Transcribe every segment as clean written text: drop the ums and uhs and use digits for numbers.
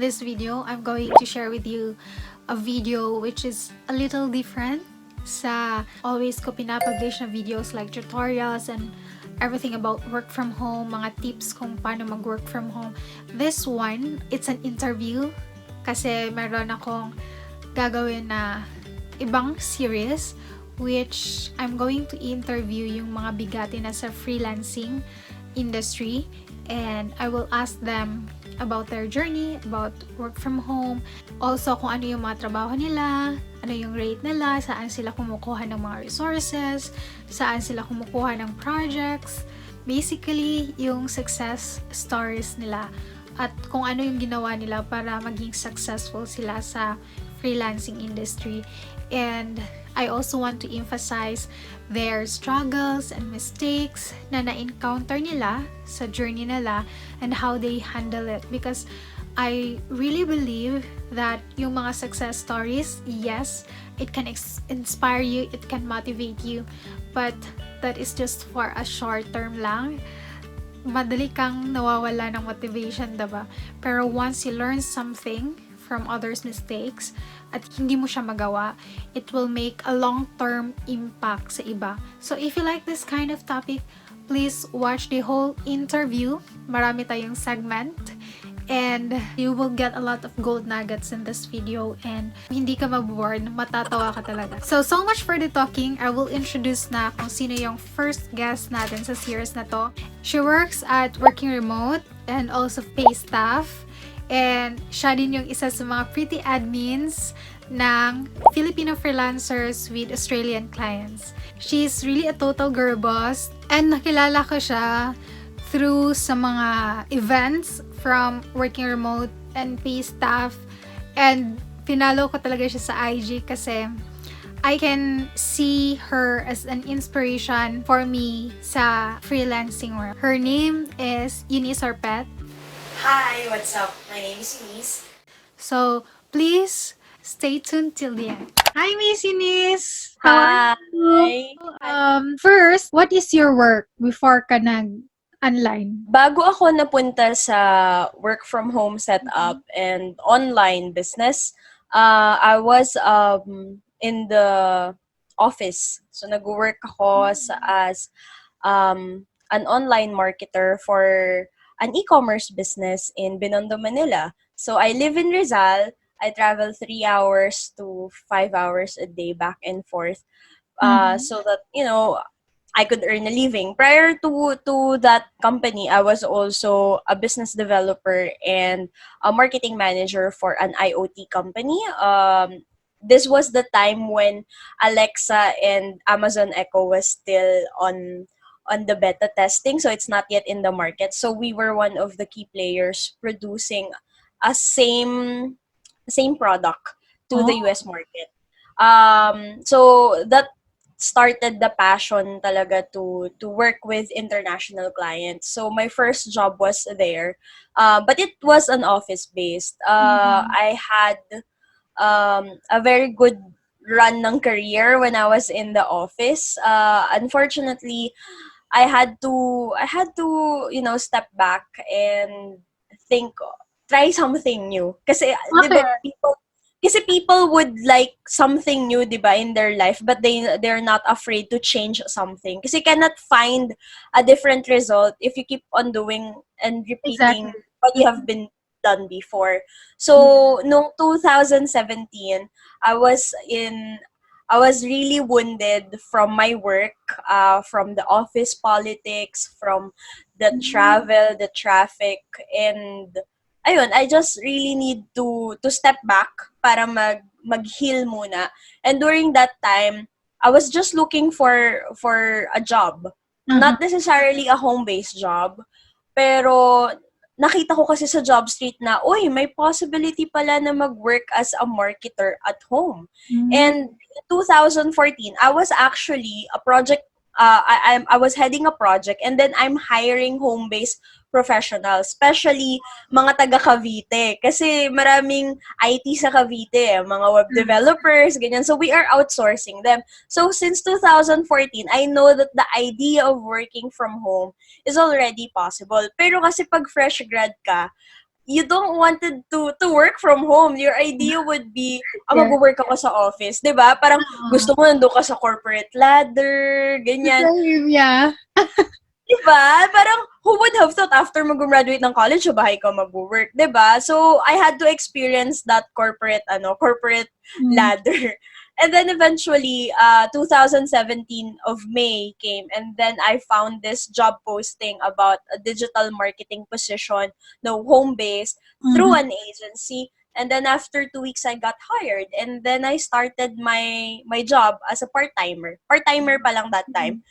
this video, I'm going to share with you a video which is a little different sa always ko pinapublish na videos like tutorials and everything about work from home, mga tips kung paano mag-work from home. This one, it's an interview kasi meron akong gagawin na ibang series which I'm going to interview yung mga bigati na sa freelancing industry, and I will ask them about their journey, about work from home, also kung ano yung mga trabaho nila, ano yung rate nila, saan sila kumukuha ng mga resources, saan sila kumukuha ng projects, basically yung success stories nila at kung ano yung ginawa nila para maging successful sila sa freelancing industry. And I also want to emphasize their struggles and mistakes na na-encounter nila sa journey nila and how they handle it, because I really believe that yung mga success stories, yes, it can inspire you, it can motivate you, but that is just for a short term lang. Madali kang nawawala ng motivation, diba? Pero once you learn something from others' mistakes at hindi mo siya magawa, it will make a long-term impact sa iba. So if you like this kind of topic, please watch the whole interview. Marami tayong segment and you will get a lot of gold nuggets in this video and hindi ka maboboard, matatawa ka talaga. So much for the talking. I will introduce na kung sino yung first guest natin sa series na to. She works at Working Remote and also pay staff. And siya din yung isa sa mga pretty admins ng Filipino freelancers with Australian clients. She's really a total girl boss. And nakilala ko siya through sa mga events from Working Remote and pay staff. And pinalo ko talaga siya sa IG kasi I can see her as an inspiration for me sa freelancing world. Her name is Eunice Arpet. Hi, what's up? My name is Eunice. So, please stay tuned till the end. Hi, Miss Eunice! Hi! First, what is your work before ka nag-online? Bago ako napunta sa work from home setup and online business, I was in the office. So, nag-work ako as an online marketer for an e-commerce business in Binondo, Manila. So I live in Rizal. I travel 3 hours to 5 hours a day back and forth, so that I could earn a living. Prior to that company, I was also a business developer and a marketing manager for an IoT company. This was the time when Alexa and Amazon Echo was still on the beta testing, so it's not yet in the market. So we were one of the key players producing a same product to the US market. So that started the passion talaga to work with international clients. So my first job was there, but it was an office based. I had a very good run ng career when I was in the office. Unfortunately, I had to step back and think, try something new. Kasi people would like something new, diba, in their life, but they're not afraid to change something. Kasi you cannot find a different result if you keep on doing and repeating what you have been done before. So, noong 2017, I was really wounded from my work, from the office politics, from the travel, the traffic, and ayun, I just really need to step back para mag-heal muna. And during that time, I was just looking for a job. Not necessarily a home-based job, pero nakita ko kasi sa job street na, may possibility pala na mag-work as a marketer at home. And in 2014, I was actually a project, I was heading a project, and then I'm hiring home-based professionals, especially mga taga Cavite. Kasi maraming IT sa Cavite, mga web developers, ganyan. So we are outsourcing them. So since 2014, I know that the idea of working from home is already possible. Pero kasi pag fresh grad ka, you don't wanted to work from home. Your idea would be, Yeah. mag-work ako sa office. 'Di ba? Parang gusto mo nandun ka sa corporate ladder, ganyan. Same, yeah. Diba? Parang, who would have thought after mag-graduate ng college, sa bahay ka mag-work, diba? So, I had to experience that corporate ladder. And then eventually, 2017 of May came, and then I found this job posting about a digital marketing position, no, home-based, through an agency. And then after 2 weeks, I got hired. And then I started my job as a part-timer. Part-timer pa lang that time.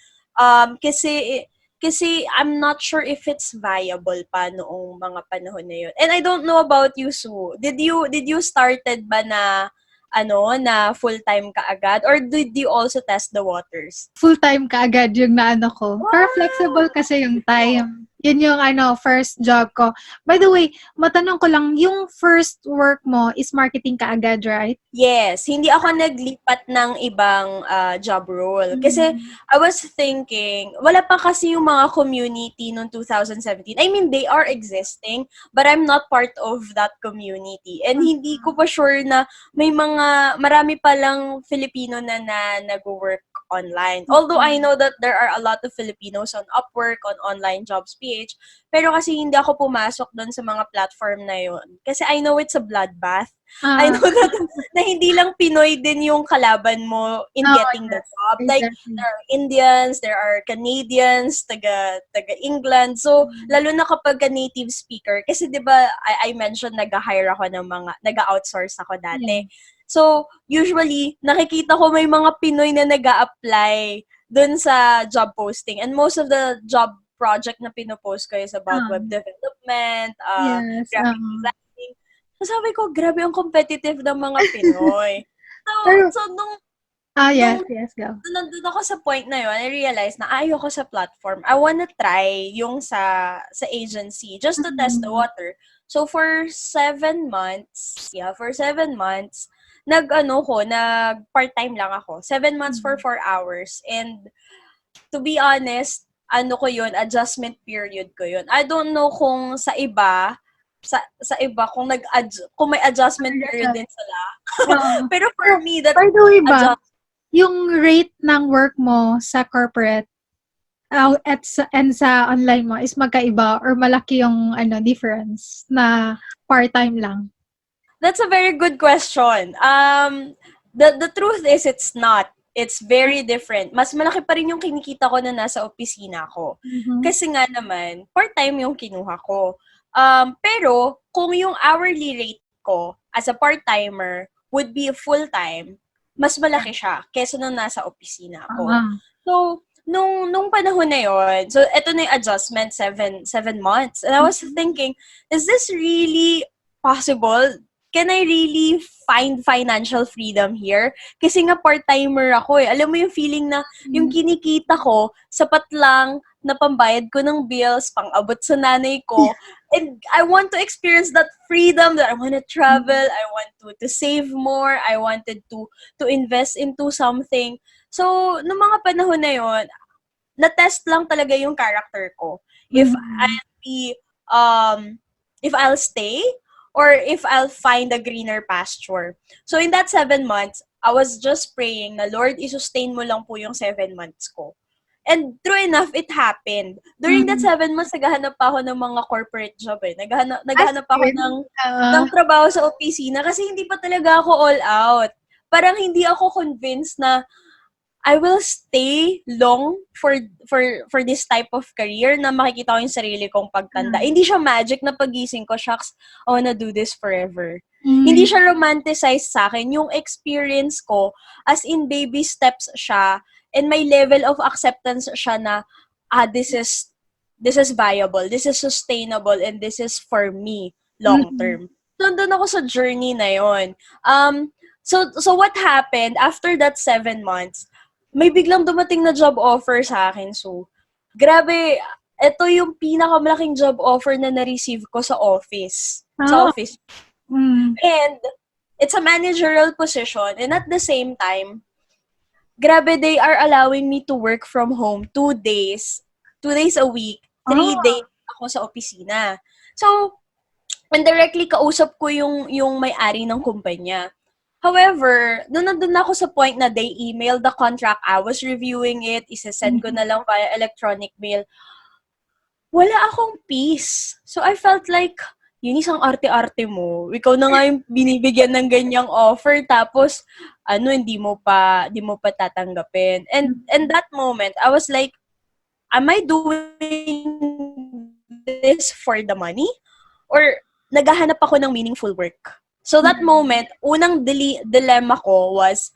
Kasi I'm not sure if it's viable pa noong mga panahon na yun. And I don't know about you, Sue. Did you started ba na na full-time ka agad, or did you also test the waters? Full-time ka agad yung naano ko. Wow! Pero flexible kasi yung time. Yun yung first job ko. By the way, matanong ko lang, yung first work mo is marketing ka agad, right? Yes, hindi ako naglipat ng ibang job role. Kasi I was thinking, wala pa kasi yung mga community noong 2017. I mean, they are existing, but I'm not part of that community. And hindi ko pa sure na marami pa lang Filipino na nag-work online. Although I know that there are a lot of Filipinos on Upwork, on Online Jobs PH, pero kasi hindi ako pumasok doon sa mga platform na yun. Kasi I know it's a bloodbath. I know that na hindi lang Pinoy din yung kalaban mo in getting the job. Like, there are Indians, there are Canadians, taga England. So, lalo na kapag native speaker. Kasi 'di ba I mentioned nag-hire ako ng mga, nag-outsource ako dati. So, usually, nakikita ko may mga Pinoy na nag-a-apply dun sa job posting. And most of the job project na pinopost ko is about web development, graphic designing. So, sabi ko, grabe ang competitive ng mga Pinoy. So nung yes, go. nandun ako sa point na yun, I realized na ayoko sa platform. I wanna try yung sa agency just to test the water. So, for 7 months, nag-part-time lang ako. 7 months for 4 hours. And to be honest, adjustment period ko yun. I don't know kung sa iba, kung may adjustment period din sila. Pero for me, that's by the way ba, yung rate ng work mo sa corporate and sa online mo is magkaiba or malaki yung difference na part-time lang? That's a very good question. The truth is it's not. It's very different. Mas malaki pa rin yung kinikita ko na nasa opisina ko. Kasi nga naman, part-time yung kinuha ko. Pero kung yung hourly rate ko as a part-timer would be full-time, mas malaki siya kaysa nung nasa opisina ko. So, nung panahon na yon, so eto na yung adjustment, 7 months. And I was thinking, is this really possible? Can I really find financial freedom here? Kasi nga part-timer ako eh. Alam mo yung feeling na yung kinikita ko, sapat lang na pambayad ko ng bills, pang-abot sa nanay ko. And I want to experience that freedom, that I want to travel, I want to save more, I wanted to invest into something. So, nung mga panahon na yon, na-test lang talaga yung character ko. If I'll stay, or if I'll find a greener pasture. So, in that 7 months, I was just praying na, Lord, i-sustain mo lang po yung 7 months ko. And true enough, it happened. During that 7 months, naghahanap pa ako ng mga corporate job eh. Naghahanap ako ng trabaho sa opisina kasi hindi pa talaga ako all out. Parang hindi ako convinced na I will stay long for this type of career na makikita ko yung sarili kong pagtanda. Hindi siya magic na pagising ko, shucks, I wanna do this forever. Hindi siya romanticized sa akin. Yung experience ko, as in baby steps siya, and may level of acceptance siya na, this is viable, this is sustainable, and this is for me, long term. So, doon ako sa journey na yon. So what happened after that 7 months? May biglang dumating na job offer sa akin. So, grabe, ito yung pinakamalaking job offer na na-receive ko sa office. Sa office. And, it's a managerial position. And at the same time, grabe, they are allowing me to work from home 2 days. 2 days a week. 3 days ako sa opisina. So, And directly kausap ko yung may-ari ng kumpanya. However, nandun na ako sa point na they emailed the contract, I was reviewing it, isasend ko na lang via electronic mail. Wala akong peace. So I felt like, Eunice, ang arte-arte mo. Ikaw na nga yung binibigyan ng ganyang offer, tapos, hindi mo pa tatanggapin. And that moment, I was like, am I doing this for the money? Or naghahanap ako ng meaningful work? So that moment, unang dilemma ko was,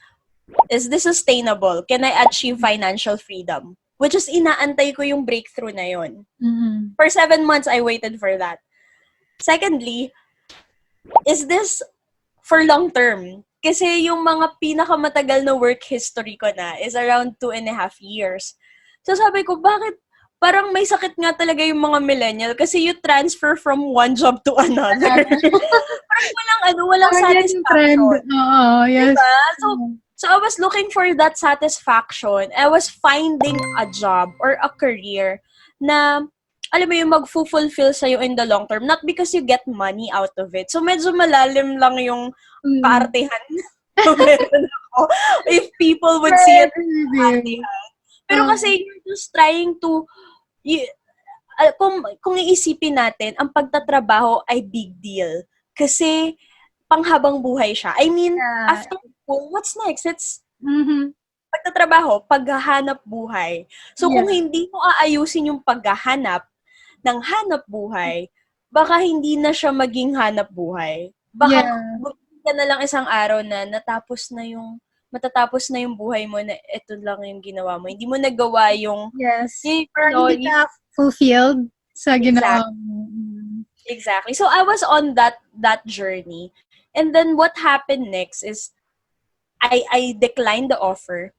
is this sustainable? Can I achieve financial freedom? Which is inaantay ko yung breakthrough na yon. For 7 months, I waited for that. Secondly, is this for long term? Kasi yung mga pinakamatagal na work history ko na is around 2.5 years. So sabi ko, bakit parang may sakit nga talaga yung mga millennial kasi you transfer from one job to another. Parang walang satisfaction. Yes. Diba? So I was looking for that satisfaction. I was finding a job or a career na, alam mo yung mag-fulfill sa'yo in the long term. Not because you get money out of it. So medyo malalim lang yung kaartehan. Meron ako. If people would see it as kaartehan. Pero kasi you're just trying to, kung iisipin natin, ang pagtatrabaho ay big deal. Kasi panghabang buhay siya. I mean, after school, what's next? It's pagtatrabaho, paghahanap buhay. So kung hindi mo aayusin yung paghahanap ng hanap buhay, baka hindi na siya maging hanap buhay. Baka ka na lang isang araw na matatapos na yung buhay mo na ito lang yung ginawa mo. Hindi mo nagawa yung hindi ka fulfilled sa ginawa mo. Exactly. So I was on that journey. And then what happened next is I declined the offer.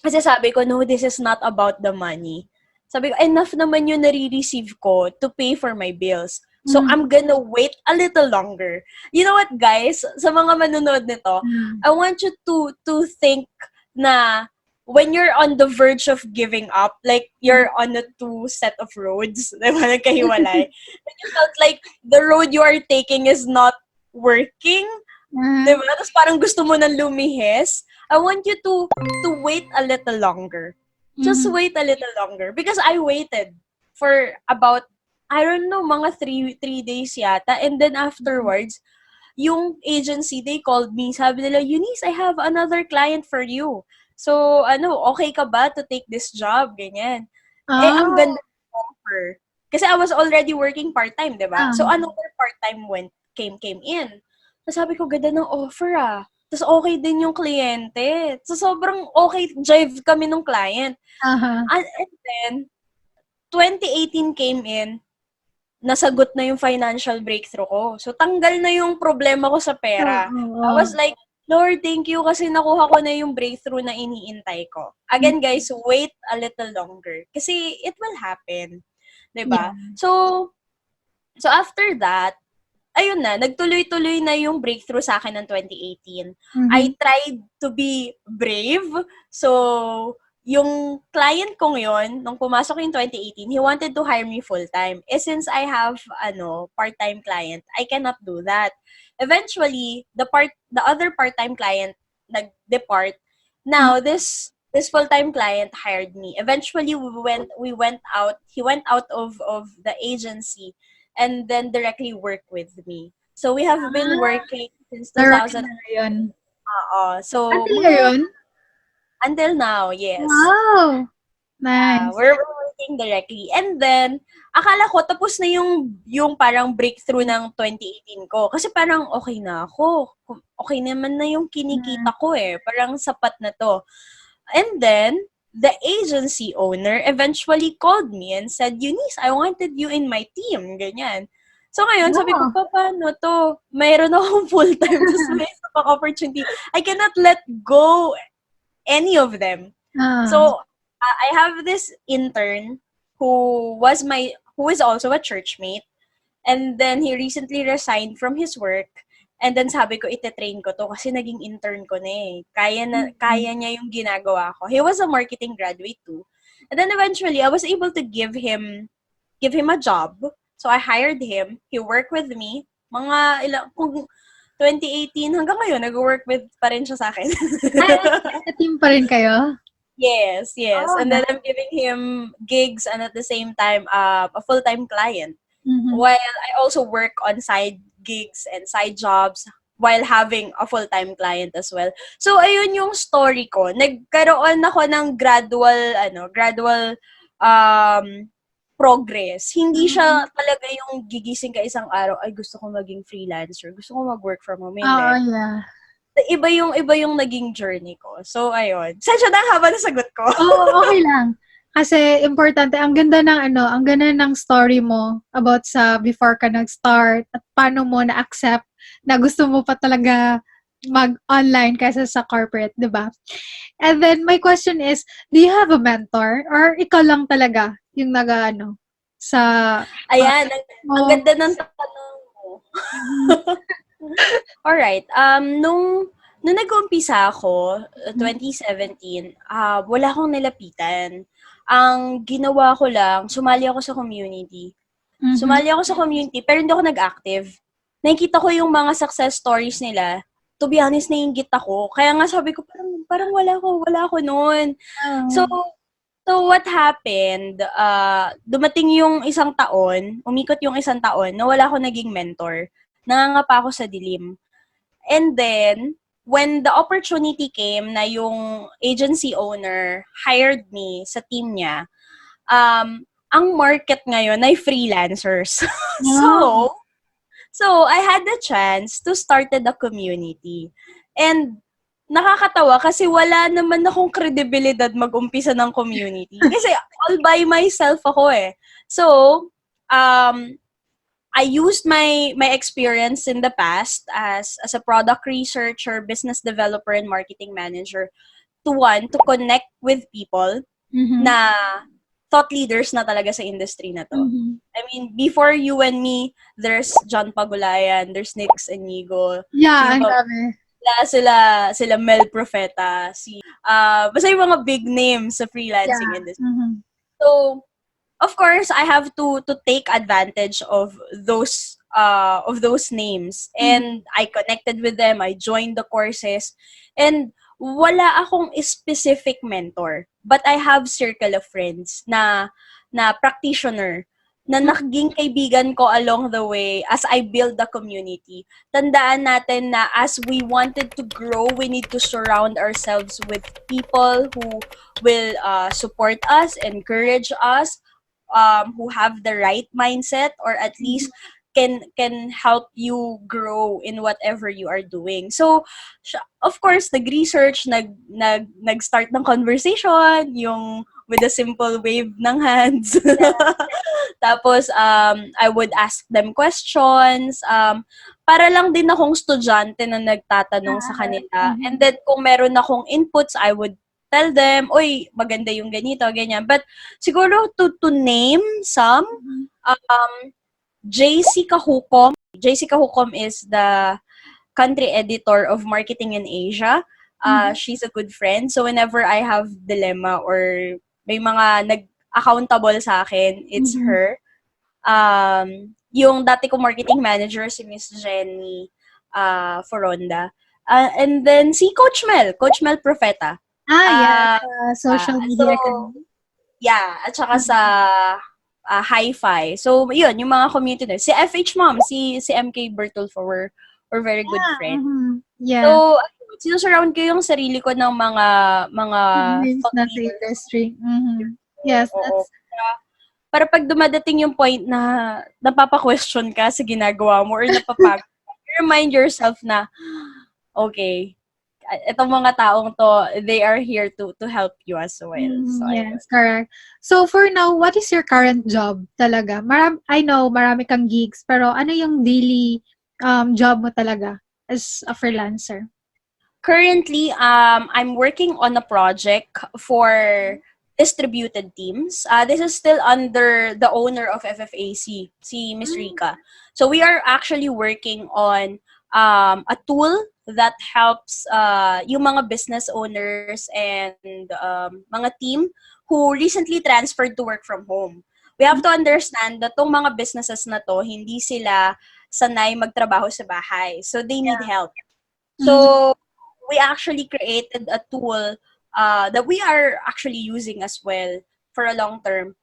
Kasi sabi ko, no, this is not about the money. Sabi ko, enough naman yung nare-receive ko to pay for my bills. So, I'm gonna wait a little longer. You know what, guys? Sa mga manonood nito, I want you to think na when you're on the verge of giving up, like you're on a two set of roads, diba, nagkahiwalay, and you felt like the road you are taking is not working, diba? Tapos parang gusto mo nang lumihis. I want you to wait a little longer. Just wait a little longer. Because I waited for about, I don't know, mga 3 days yata. And then afterwards, yung agency, they called me. Sabi nila, Eunice, I have another client for you. So, okay ka ba to take this job? Ganyan. Ang ganda ng offer. Kasi I was already working part-time, diba? So, another part-time came in. So, sabi ko, ganda ng offer Tapos okay din yung kliyente. So sobrang okay, jive kami nung client. And then, 2018 came in, nasagot na yung financial breakthrough ko. So tanggal na yung problema ko sa pera. I was like, Lord, thank you kasi nakuha ko na yung breakthrough na iniintay ko. Again, guys, wait a little longer. Kasi it will happen. Diba? So after that, ayun na, nagtuloy-tuloy na yung breakthrough sa akin ng 2018. I tried to be brave. So, yung client kong yon nung pumasok yung 2018, he wanted to hire me full-time. Since I have, part-time client, I cannot do that. Eventually, the other part-time client nag-depart. Now, this full-time client hired me. Eventually, he went out of the agency and then directly work with me. So, we have been working since 2000. So, until now, yes. Wow! Nice. We're working directly. And then, akala ko, tapos na yung parang breakthrough ng 2018 ko. Kasi parang okay na ako. Okay naman na yung kinikita ko Parang sapat na to. And then, the agency owner eventually called me and said, Eunice, I wanted you in my team. Ganyan. So ngayon, sabi ko, paano to? Mayroon akong full-time tapos may opportunity. I cannot let go any of them. So, I have this intern who is also a churchmate. And then, he recently resigned from his work. And then sabi ko, ite-train ko to kasi naging intern ko na Kaya niya yung ginagawa ko. He was a marketing graduate too. And then eventually, I was able to give him a job. So I hired him. He worked with me. Mga kung 2018 hanggang ngayon, nag-work with pa rin siya sa akin. Sa team pa rin kayo? Yes, yes. Oh, And then nice. I'm giving him gigs and at the same time, a full-time client. Mhm. While I also work on side gigs and side jobs while having a full-time client as well. So, ayun yung story ko. Nagkaroon ako ng gradual um, progress. Hindi Mhm. siya talaga yung gigising ka isang araw, ay gusto ko maging freelancer, gusto ko mag-work from home. Oo, Hindi. yeah. Iba yung naging journey ko. So, ayun. Sensya na haba na sagot ko. Oo, okay lang. Kasi importante, ang ganda ng story mo about sa before ka nag-start at paano mo na-accept na gusto mo pa talaga mag-online kaysa sa corporate, 'di ba? And then my question is, do you have a mentor or ikaw lang talaga yung sa Ayan, ang mo? ganda ng tanong mo. Mhm. Alright, nung nag-uumpisa ako, 2017, wala akong nilapitan. Ang ginawa ko lang, sumali ako sa community. Mhm. Sumali ako sa community, pero hindi ako nag-active. Nakikita ko yung mga success stories nila. To be honest, naiinggit ako. Kaya nga sabi ko, parang wala ako noon. So, Oo. so what happened, dumating yung isang taon, umikot yung isang taon, na wala ako naging mentor. Nangangapa ako sa dilim. And then, when the opportunity came na yung agency owner hired me sa team niya, ang market ngayon ay freelancers. Wow. so, so I had the chance to start the community. And nakakatawa kasi wala naman akong kredibilidad mag-umpisa ng community. Kasi all by myself ako eh. So, um, I used my experience in the past as a product researcher, business developer, and marketing manager to connect with people Mhm. na thought leaders na talaga sa industry na to. Mhm. I mean, before you and me, there's John Pagulayan, there's Nix Inigo, Yeah, sino ang pa, dami. sila Mel Profeta, basta yung mga big names sa Yeah. freelancing industry. Mhm. So, of course, I have to take advantage of those names, Mhm. and I connected with them. I joined the courses, and wala akong specific mentor, but I have circle of friends na practitioner na naging kaibigan ko along the way as I build the community. Tandaan natin na as we wanted to grow, we need to surround ourselves with people who will support us, encourage us, who have the right mindset, or at least can help you grow in whatever you are doing. So, of course, nag-research, nag-start ng conversation, yung with a simple wave ng hands. Tapos, I would ask them questions, para lang din akong estudyante na nagtatanong sa kanila. And Mhm. then, kung meron akong inputs, I would tell them, oy, maganda yung ganito, ganyan. But, siguro, to name some, Mhm. um, JC Kahukom. JC Kahukom is the country editor of Marketing in Asia. Mhm. She's a good friend. So, whenever I have dilemma or may mga nag-accountable sa akin, it's Mhm. her. Yung dati ko marketing manager, si Miss Jenny Foronda. And then si Coach Mel Profeta. Yes, Uh, social so, media ka rin. yeah, at saka sa Mhm. Hi-Fi. So, yun, yung mga community na. Si FH Mom, si MK Bertulfo were very good friends. Mhm. Yeah, So, ayun, sinusurround ko yung sarili ko ng mga siblings thought na sa leaders. industry. Mhm. Yes, Oo. that's Para pag dumadating yung point na napapa-question ka sa ginagawa mo or napapagod ka, remind yourself na, okay, itong mga taong to, they are here to help you as well. So, ayun. yes, correct. So for now, what is your current job talaga? I know marami kang gigs, pero ano yung daily job mo talaga as a freelancer? Currently, I'm working on a project for distributed teams. This is still under the owner of FFAC, si Miss Rica. So we are actually working on a tool that helps yung mga business owners and mga team who recently transferred to work from home. We have to understand that tong mga businesses na to, hindi sila sanay magtrabaho sa bahay. So, they need help. Mhm. So, we actually created a tool that we are actually using as well for a long term.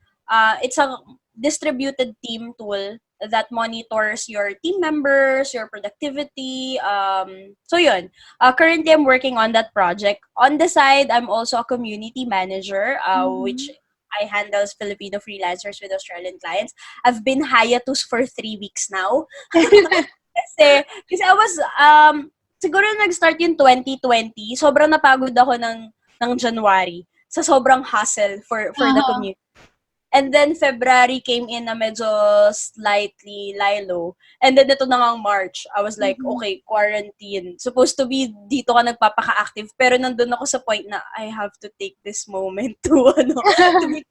It's a distributed team tool that monitors your team members, your productivity. So yun. Currently, I'm working on that project. On the side, I'm also a community manager, which Mhm. I handles Filipino freelancers with Australian clients. I've been hiatus for 3 weeks now. Kasi I was, siguro nag-start yung 2020, sobrang napagod ako ng January sa sobrang hustle for the Uh-huh. commute. And then February came in na medyo slightly lilo. And then ito na ngang March, I was like, Mhm. okay, quarantine. Supposed to be dito ka nagpapaka-active, pero nandun ako sa point na I have to take this moment to to be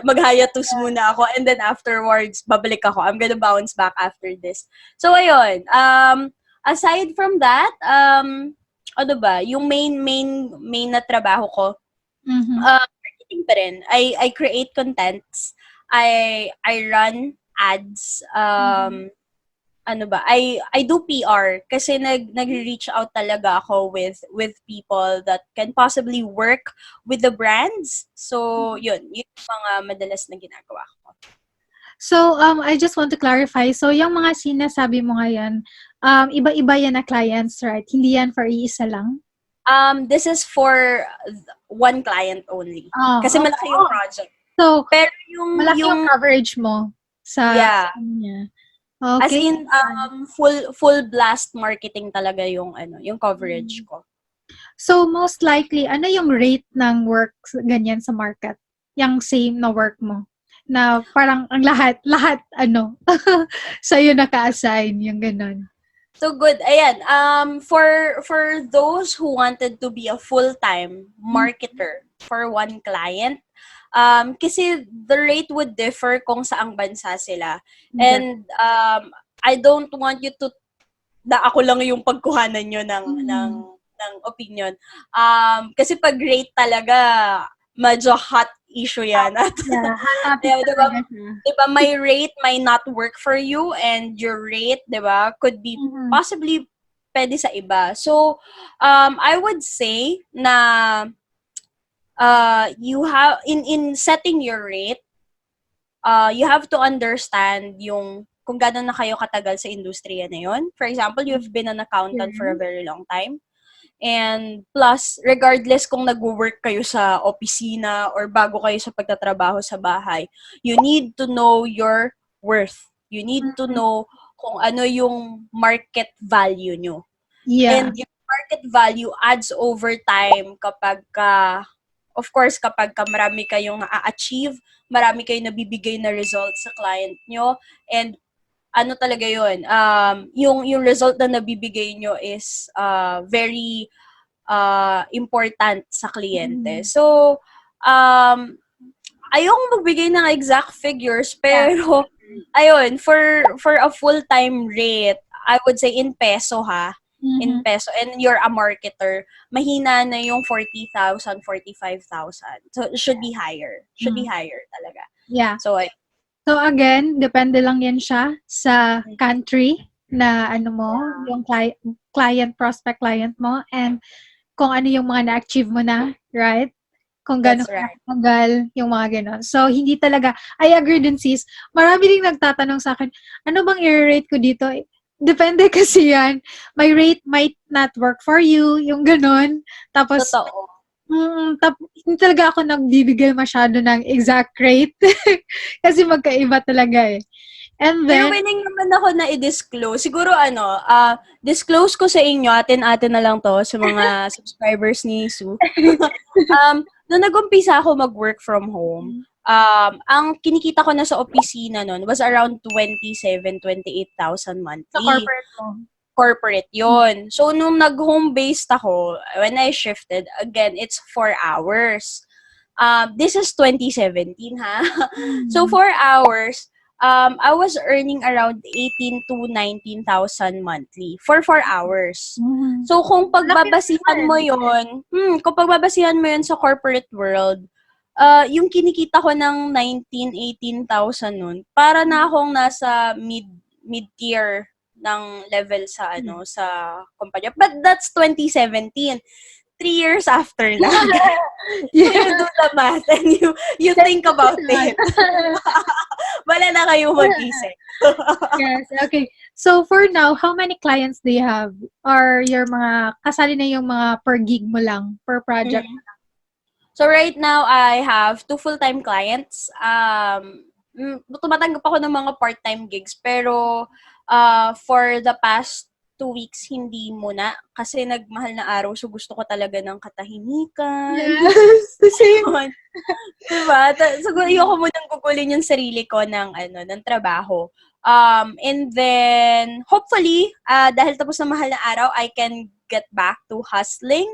mag-hiatus muna ako, and then afterwards babalik ako. I'm gonna bounce back after this. So ayun, aside from that, ano ba, yung main na trabaho ko, Mhm. marketing pa rin. I create contents. I run ads. Mhm. Ano ba? I do PR kasi nag-reach out talaga ako with people that can possibly work with the brands. So, yun yung mga madalas na ginagawa ko. So, I just want to clarify. So, yung mga sinasabi mo ngayon, iba-iba yan na clients, right? Hindi yan for iisa lang? This is for one client only. Kasi Oh, malaki yung project. so, Pero malaki yung yung coverage mo sa yeah, kanya. as Okay. in full blast marketing talaga yung yung coverage ko. So, most likely, ano yung rate ng work ganyan sa market? Yung same na work mo? Na parang ang lahat, sa'yo naka-assign, yung ganun. So good. Ayan, for those who wanted to be a full-time marketer for one client, kasi the rate would differ kung saang bansa sila. And I don't want you to na ako lang yung pagkuhanan nyo ng opinion. Kasi pag rate talaga, medyo hot issue yan. At, Yeah, hot topic diba, talaga siya. diba, my rate might not work for you, and your rate, diba, could be Mhm. possibly pwede sa iba. So, I would say na you have, in setting your rate, you have to understand yung kung gano'n na kayo katagal sa industriya na yon. For example, you've been an accountant for a Yes. very long time. And plus, regardless kung nag-work kayo sa opisina or bago kayo sa pagtatrabaho sa bahay, you need to know your worth. You need to Mhm. know kung ano yung market value nyo. Yeah. And yung market value adds over time of course, kapag marami kayong na-achieve, marami kayong nabibigay na results sa client nyo, and ano talaga yun, yung result na nabibigay nyo is very important sa kliyente. Mhm. So, ayokong magbigay ng exact figures, Yeah. pero, ayun, for a full-time rate, I would say in peso ha, in Mhm. peso, and you're a marketer, mahina na yung 40,000, 45,000. So, it should be higher. Should be Mm. higher talaga. Yeah. So, So again, depende lang yan siya sa country na ano mo, yung client, prospect client mo, and kung ano yung mga na-achieve mo na, right? Kung that's gano'n ka right. katagal, yung mga gano'n. So, hindi talaga, I agree din sis, marami ding nagtatanong sa akin, ano bang i-rate ko dito? Depende kasi yan. My rate might not work for you, yung gano'n. Tapos, Totoo. hindi talaga ako nagbibigay masyado ng exact rate. Kasi magkaiba talaga eh. And Pero then, willing naman ako na i-disclose. Siguro disclose ko sa inyo, atin-atin na lang to sa mga subscribers ni Sue. Nung nag-umpisa ako mag-work from home, ang kinikita ko na sa opisina nun was around 28,000 sa monthly. corporate mo. Corporate yon. So, nung nag-home-based ako, when I shifted, again, it's 4 hours. This is 2017, ha? So, 4 hours, I was earning around 18 to 19,000 monthly for 4 hours. Mhm. So, kung Laki pagbabasihan mo naman. yon, kung pagbabasihan mo yon sa corporate world, yung kinikita ko ng 19, 18,000 nun, para na akong nasa mid-tier ng level sa sa kumpanya. But that's 2017. 3 years after that. So you do the math and you think about it. Wala na kayo mag-isip. Yes, okay. So for now, how many clients do you have? Or your mga, kasali na yung mga per gig mo lang, per project? Mhm. So right now, I have 2 full-time clients. Tumatanggap ako ng mga part-time gigs, pero for the past 2 weeks, hindi muna. Kasi nagmahal na araw, so gusto ko talaga ng katahimikan. Yes, the same. Yun. Diba? Siguro ayoko munang gugulin yung sarili ko ng trabaho. And then, hopefully, dahil tapos na mahal na araw, I can get back to hustling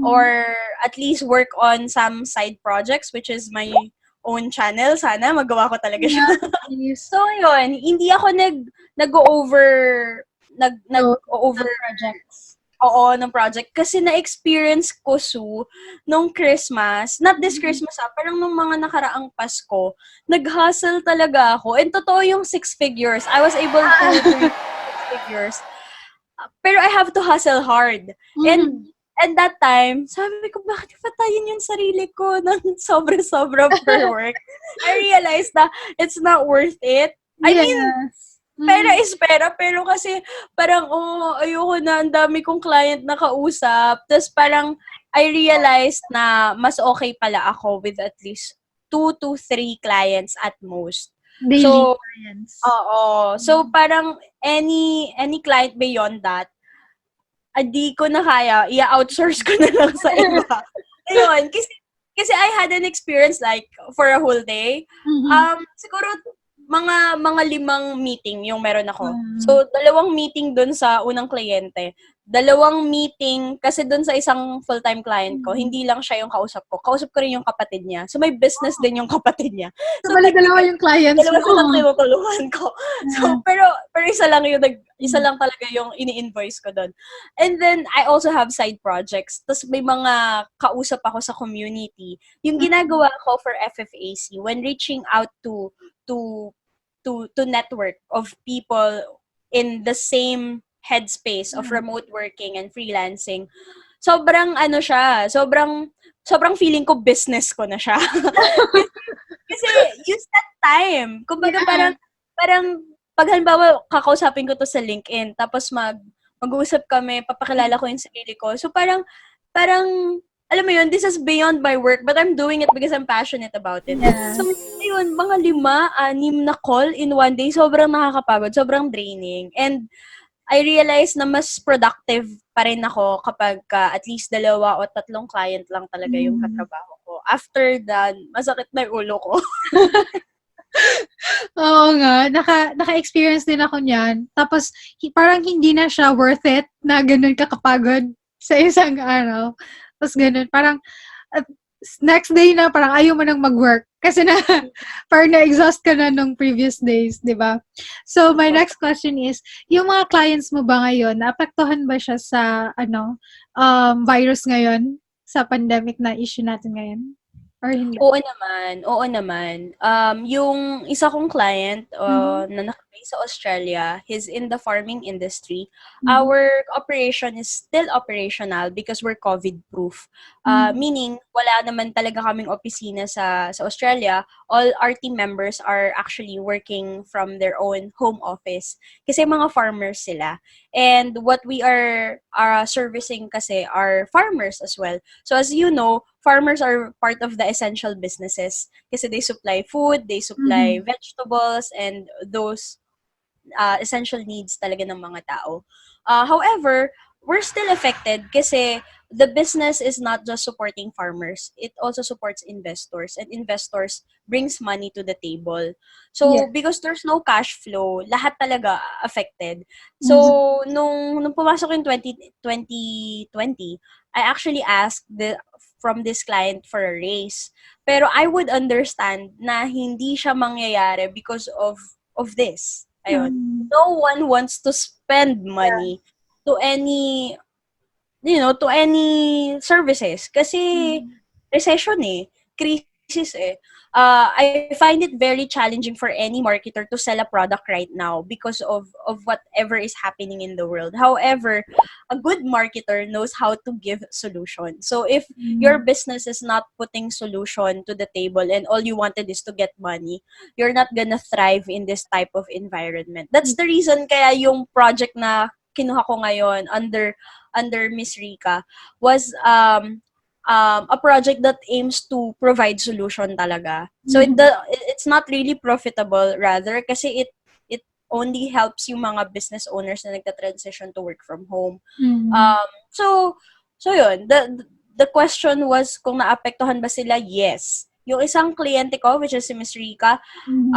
or at least work on some side projects, which is my own channel. Sana magawa ko talaga siya. Yes. So, yun. Hindi ako nag-over Projects. Oo, ng project. Kasi na-experience ko, nung Christmas, not this Christmas parang nung mga nakaraang Pasko, nag-hustle talaga ako. And totoo yung 6 figures. I was able to do 6 figures. Pero I have to hustle hard. And that time, sabi ko, bakit patayin yung sarili ko ng sobra-sobra per work? I realized na it's not worth it. I mean, pera is pera, pero kasi parang, ayoko na, ang dami kong client na kausap. Tapos parang, I realized na mas okay pala ako with at least 2 to 3 clients at most. Daily clients. Oo. So, parang any client beyond that, di ko na kaya, i-outsource ko na lang sa iba. Ayun, kasi I had an experience like for a whole day. Siguro mga 5 meeting yung meron ako. So 2 meeting dun sa unang kliyente. 2 meeting kasi dun sa isang full-time client ko, hindi lang siya yung kausap ko. Kausap ko rin yung kapatid niya. So may business din yung kapatid niya. So dalawa yung clients mo. Dalawa silang tinutulungan ko. So pero isa lang talaga yung ini-invoice ko doon. And then I also have side projects. Tapos may mga kausap ako sa community. Yung ginagawa ko for FFAC when reaching out to network of people in the same headspace of remote working and freelancing. Sobrang sobrang feeling ko business ko na siya. Kasi you set time. Kumbaga parang pag halimbawa kakausapin ko to sa LinkedIn tapos mag-uusap kami, papakilala ko yung sarili ko. So parang alam mo yun, this is beyond my work, but I'm doing it because I'm passionate about it. Yeah. So, ayun, mga 5, 6 na call in one day, sobrang nakakapagod, sobrang draining. And I realized na mas productive pa rin ako kapag at least 2 o 3 client lang talaga yung katrabaho ko. After that, masakit na yung ulo ko. Oo nga, naka-experience din ako niyan. Tapos, parang hindi na siya worth it na ganun kakapagod sa isang araw. Tapos ganun, parang next day na parang ayaw mo nang mag-work. Kasi parang na-exhaust ka na nung previous days, di ba? So, my next question is, yung mga clients mo ba ngayon, naapektuhan ba siya sa, virus ngayon? Sa pandemic na issue natin ngayon? Or hindi? Oo naman. Yung isa kong client na nakabase sa Australia, he's in the farming industry. Our operation is still operational because we're COVID-proof. Meaning, wala naman talaga kaming opisina sa Australia. All our team members are actually working from their own home office. Kasi mga farmers sila. And what we are servicing kasi are farmers as well. So as you know, farmers are part of the essential businesses kasi they supply food, they supply vegetables, and those essential needs talaga ng mga tao. However, we're still affected kasi the business is not just supporting farmers. It also supports investors, and investors brings money to the table. So, because there's no cash flow, lahat talaga affected. So, nung pumasok yung 2020, I actually asked from this client for a raise. Pero I would understand na hindi siya mangyayari because of this. Ayun. No one wants to spend money to any services kasi recession crisis I find it very challenging for any marketer to sell a product right now because of whatever is happening in the world. However, a good marketer knows how to give solution. So if your Mm. business is not putting solution to the table and all you wanted is to get money, you're not gonna thrive in this type of environment. That's the reason kaya yung project na kinuha ko ngayon under Miss Rica was a project that aims to provide solution talaga. So Mhm. it's not really profitable, rather kasi it only helps yung mga business owners na nagta-transition to work from home. Mhm. So yun, the question was kung naapektuhan ba sila. Yes. Yung isang kliyente ko, which is si Miss Rica, Mhm.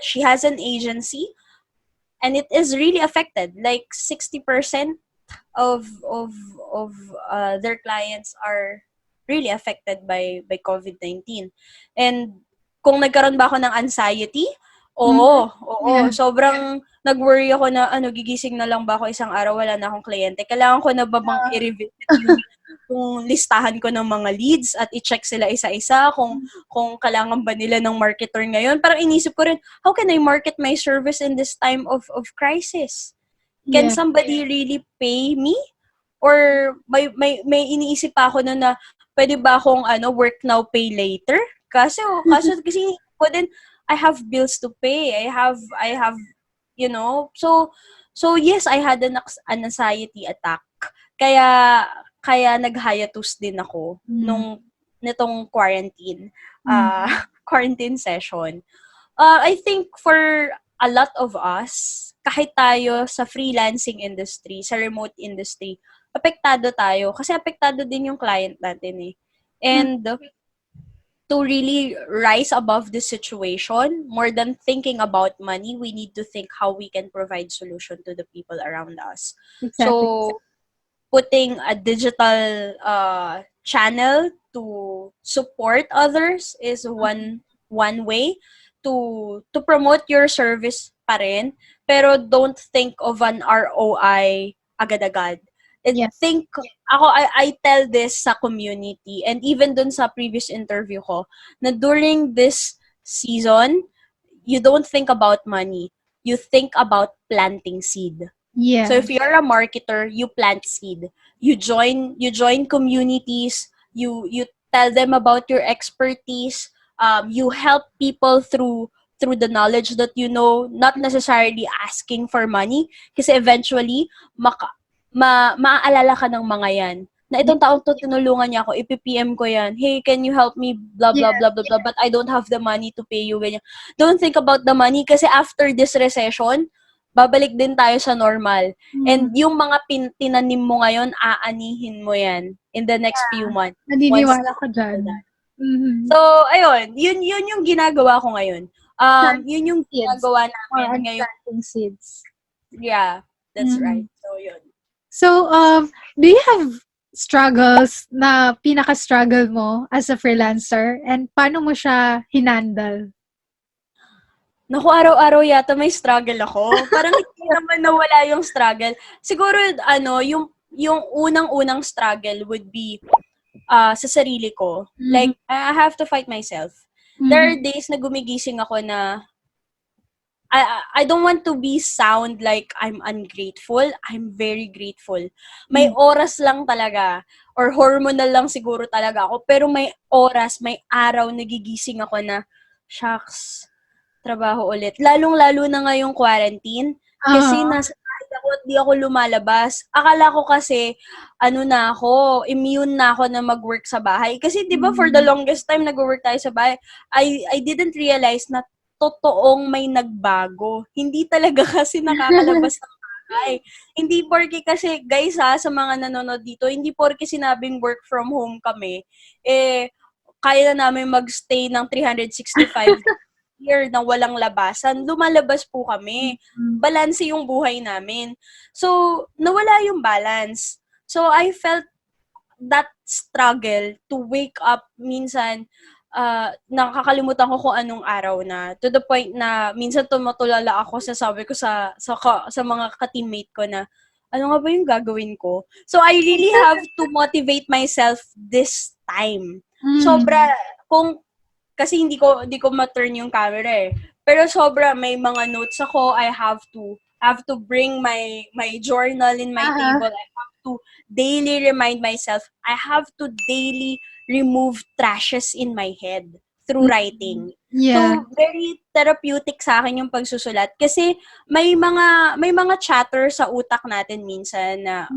she has an agency and it is really affected. Like 60% of of their clients are really affected by COVID-19. And kung nagkaroon ba ako ng anxiety? Mhm. Oo, Yeah. sobrang nag-worry ako na gigising na lang ba ako isang araw wala na akong kliyente. Kailangan ko na ba bang i-revisit yung listahan ko ng mga leads at i-check sila isa-isa kung kailangan ba nila ng marketer ngayon. Parang inisip ko rin, how can I market my service in this time of crisis? Can Yeah. somebody really pay me? Or may iniisip pa ako na pwede ba akong work now, pay later? Kasi ko din, I have bills to pay. I have so yes, I had an anxiety attack. Kaya kaya nag-hiatus din ako Mm. nitong quarantine Mm. quarantine session. I think for a lot of us, kahit tayo sa freelancing industry, sa remote industry, apektado tayo. Kasi apektado din yung client natin eh. Mm. And to really rise above the situation, more than thinking about money, we need to think how we can provide solution to the people around us. Exactly. So, putting a digital channel to support others is one way to promote your service pa rin, pero don't think of an ROI agad-agad. Yes. Think ako, I tell this sa community and even dun sa previous interview ko na during this season you don't think about money, you think about planting seed. So if Yes. you're a marketer, you plant seed. You join communities, you tell them about your expertise, you help people through the knowledge that you know, not necessarily asking for money kasi eventually maaalala ka ng mga yan. Na itong taong to tinulungan niya ako, ipipm ko yan. Hey, can you help me? Blah, blah, Yes. blah, blah, blah. But I don't have the money to pay you. Ganyan. Don't think about the money kasi after this recession, babalik din tayo sa normal. And Mm. yung mga tinanim mo ngayon, aanihin mo yan in the next few months once Naniniwala this ko is all dyan. done. Mhm. So, ayun, yun yung ginagawa ko ngayon. Planting Yun yung seeds. ginagawa Or namin on ngayon. planting seeds. Yeah, that's right. Mm. So, yun. So, do you have struggles na pinaka-struggle mo as a freelancer and paano mo siya hinandle? Naku, araw-araw yata may struggle ako. Parang hindi naman nawala yung struggle. Siguro, yung unang-unang struggle would be sa sarili ko. Mhm. Like, I have to fight myself. There Mhm. are days na gumigising ako na I don't want to be sound like I'm ungrateful. I'm very grateful. May Mm. oras lang talaga or hormonal lang siguro talaga ako. Pero may oras, may araw nagigising ako na, shucks, trabaho ulit. Lalong-lalo na ngayong quarantine. Kasi Oo. nasa bahay ako at di ako lumalabas. Akala ko kasi, na ako, immune na ako na mag-work sa bahay. Kasi di ba for the Mm. longest time nag-work tayo sa bahay, I didn't realize na totoong may nagbago. Hindi talaga kasi nakakalabas ng bahay. Hindi porke kasi, guys sa mga nanonood dito, hindi porke sinabing work from home kami, kaya na namin magstay ng 365 year na walang labasan, lumalabas po kami. Mm. Balanse yung buhay namin. So, nawala yung balance. So, I felt that struggle to wake up minsan, nakakalimutan ko kung anong araw na. To the point na minsan tumutulala ako sa sabi ko sa mga ka-teammate ko na, ano nga ba yung gagawin ko? So, I really have to motivate myself this time. Sobra, Mm. kung kasi hindi ko ma-turn yung camera eh. Pero sobra may mga notes ako. I have to bring my journal in my table. I have to daily remind myself. I have to daily remove trashes in my head through writing. Yeah. So very therapeutic sa akin yung pagsusulat kasi may mga chatter sa utak natin minsan na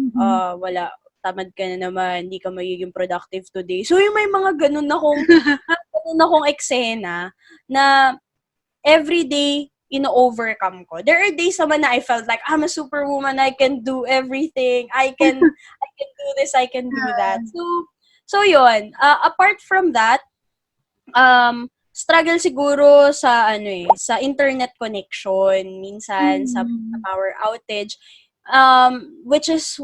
wala, tamad ka na naman, hindi ka magiging productive today. So yung may mga ganun akong eksena na everyday ino-overcome ko. There are days naman na I felt like I'm a superwoman, I can do everything. I can do this, I can do that. So yun, apart from that, struggle siguro sa sa internet connection, minsan sa power outage, which is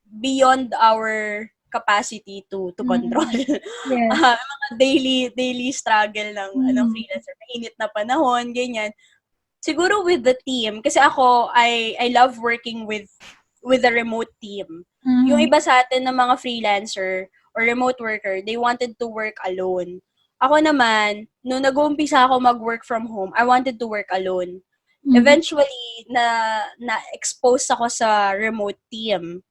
beyond our capacity to control. Yes. Mga daily struggle ng freelancer, mainit na panahon, ganyan. Siguro with the team, kasi ako I love working with a remote team. Yung iba sa atin ng mga freelancer or remote worker, they wanted to work alone. Ako naman, nung nag-uumpisa ako mag-work from home, I wanted to work alone. Eventually, na-expose ako sa remote team.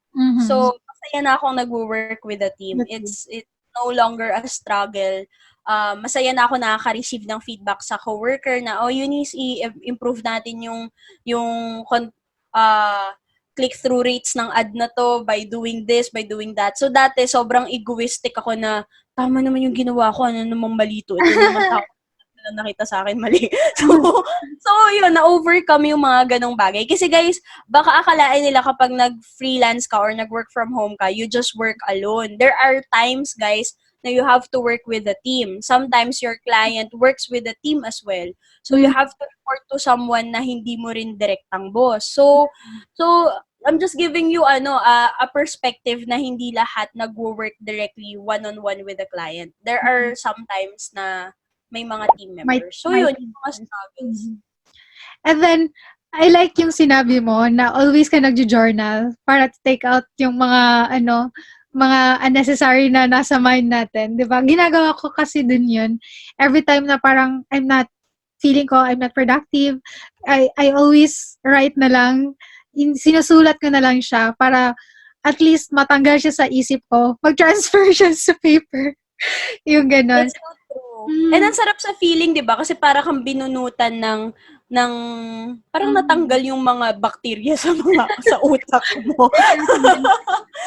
So, masaya na akong nag-work with a team. It's no longer a struggle. Masaya na ako nakaka-receive ng feedback sa coworker na, Eunice, i-improve natin yung click-through rates ng ad na to by doing this, by doing that. So, dati, sobrang egoistic ako na, tama naman yung ginawa ko, ano namang mali to. Ito naman tao na nakita sa akin mali. So yun, na-overcome yung mga ganong bagay. Kasi guys, baka akalain nila kapag nag-freelance ka or nag-work from home ka, you just work alone. There are times, guys, na you have to work with a team. Sometimes your client works with a team as well. So you have to report to someone na hindi mo rin direktang boss. So I'm just giving you a perspective na hindi lahat nagwo-work directly one-on-one with the client. There are sometimes na may mga team members. So yun, yung mga struggles. And then, I like yung sinabi mo na always ka nagjo-journal para to take out yung mga mga unnecessary na nasa mind natin, 'di ba? Ginagawa ko kasi din 'yun. Every time na parang I'm not productive, I always write na lang, sinusulat ko na lang siya para at least matanggal siya sa isip ko. Mag-transfer siya sa paper. Yung ganon. That's so true. And ang sarap sa feeling, 'di ba? Kasi para kang binunutan ng parang natanggal yung mga bakterya sa utak mo.